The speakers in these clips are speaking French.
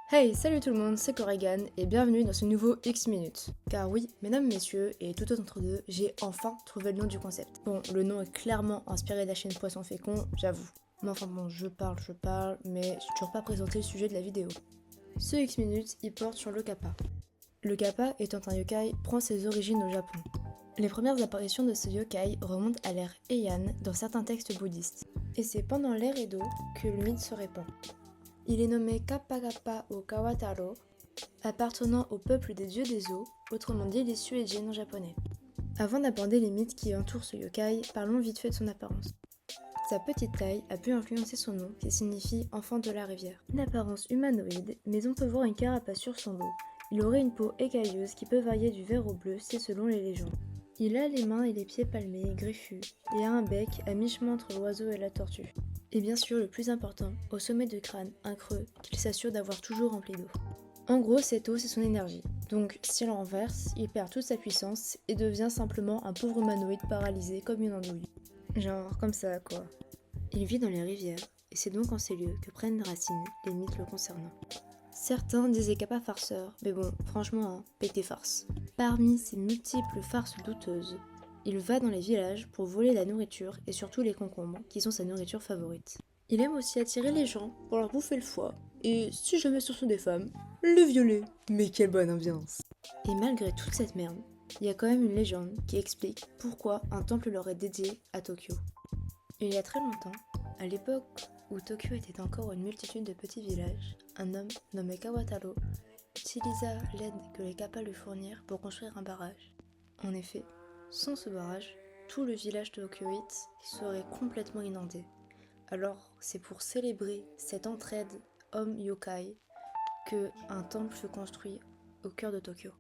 Hey, salut tout le monde, c'est Corrigan et bienvenue dans ce nouveau X Minutes. Car oui, mesdames, messieurs et tout autre entre deux, j'ai enfin trouvé le nom du concept. Bon, le nom est clairement inspiré de la chaîne Poisson Fécond, j'avoue. Mais enfin bon, je parle, mais j'ai toujours pas présenté le sujet de la vidéo. Ce X Minutes, il porte sur le kappa. Le kappa, étant un yokai, prend ses origines au Japon. Les premières apparitions de ce yokai remontent à l'ère Heian dans certains textes bouddhistes. Et c'est pendant l'ère Edo que le mythe se répand. Il est nommé Kappa Kappa ou Kawataro, appartenant au peuple des dieux des eaux, autrement dit les Suijin en japonais. Avant d'aborder les mythes qui entourent ce yokai, parlons vite fait de son apparence. Sa petite taille a pu influencer son nom, qui signifie enfant de la rivière. Une apparence humanoïde, mais on peut voir une carapace sur son dos. Il aurait une peau écailleuse qui peut varier du vert au bleu, c'est selon les légendes. Il a les mains et les pieds palmés, griffus, et a un bec à mi-chemin entre l'oiseau et la tortue. Et bien sûr, le plus important, au sommet du crâne, un creux qu'il s'assure d'avoir toujours rempli d'eau. En gros, cette eau, c'est son énergie. Donc, s'il en renverse, il perd toute sa puissance et devient simplement un pauvre humanoïde paralysé comme une andouille. Genre, comme ça, quoi. Il vit dans les rivières, et c'est donc en ces lieux que prennent racine les mythes le concernant. Certains disaient Kappa farceur, mais bon, franchement, pété farce. Parmi ces multiples farces douteuses, il va dans les villages pour voler la nourriture et surtout les concombres, qui sont sa nourriture favorite. Il aime aussi attirer les gens pour leur bouffer le foie, et si jamais ce sont des femmes, le violer. Mais quelle bonne ambiance! Et malgré toute cette merde, il y a quand même une légende qui explique pourquoi un temple leur est dédié à Tokyo. Il y a très longtemps, à l'époque où Tokyo était encore une multitude de petits villages, un homme nommé Kawataro utilisa l'aide que les kappas lui fournirent pour construire un barrage. En effet, sans ce barrage, tout le village tokyoïte serait complètement inondé. Alors, c'est pour célébrer cette entraide homme-yokai que un temple fut construit au cœur de Tokyo.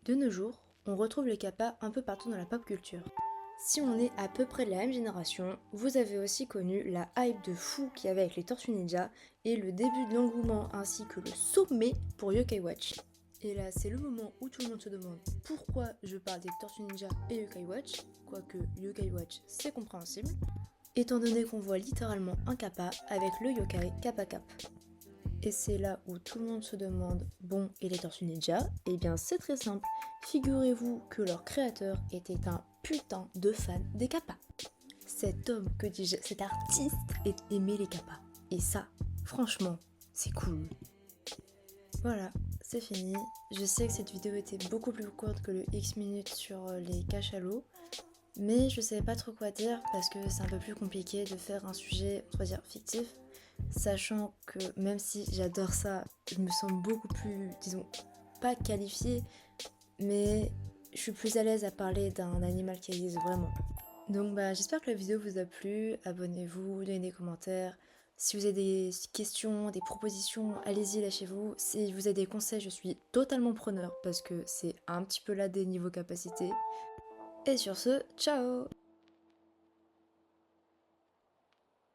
De nos jours, on retrouve les kappas un peu partout dans la pop culture. Si on est à peu près de la même génération, vous avez aussi connu la hype de fou qu'il y avait avec les Tortues Ninja et le début de l'engouement ainsi que le sommet pour Yokai Watch. Et là, c'est le moment où tout le monde se demande pourquoi je parle des Tortues Ninja et Yokai Watch, quoique Yokai Watch c'est compréhensible, étant donné qu'on voit littéralement un kappa avec le yokai Kappa Cap. Et c'est là où tout le monde se demande, bon, et les Tortues Ninja? Eh bien c'est très simple, figurez-vous que leur créateur était un putain de fan des kappas. Cet homme, que dis-je, cet artiste aimait les kappas. Et ça, franchement, c'est cool. Voilà, c'est fini. Je sais que cette vidéo était beaucoup plus courte que le X minutes sur les cachalots, mais je savais pas trop quoi dire parce que c'est un peu plus compliqué de faire un sujet, on va dire, fictif, sachant que même si j'adore ça, je me sens beaucoup plus, disons, pas qualifiée, mais je suis plus à l'aise à parler d'un animal qui existe vraiment. Donc j'espère que la vidéo vous a plu, abonnez-vous, donnez des commentaires. Si vous avez des questions, des propositions, allez-y, lâchez-vous. Si vous avez des conseils, je suis totalement preneur parce que c'est un petit peu là des niveaux capacité. Et sur ce, ciao!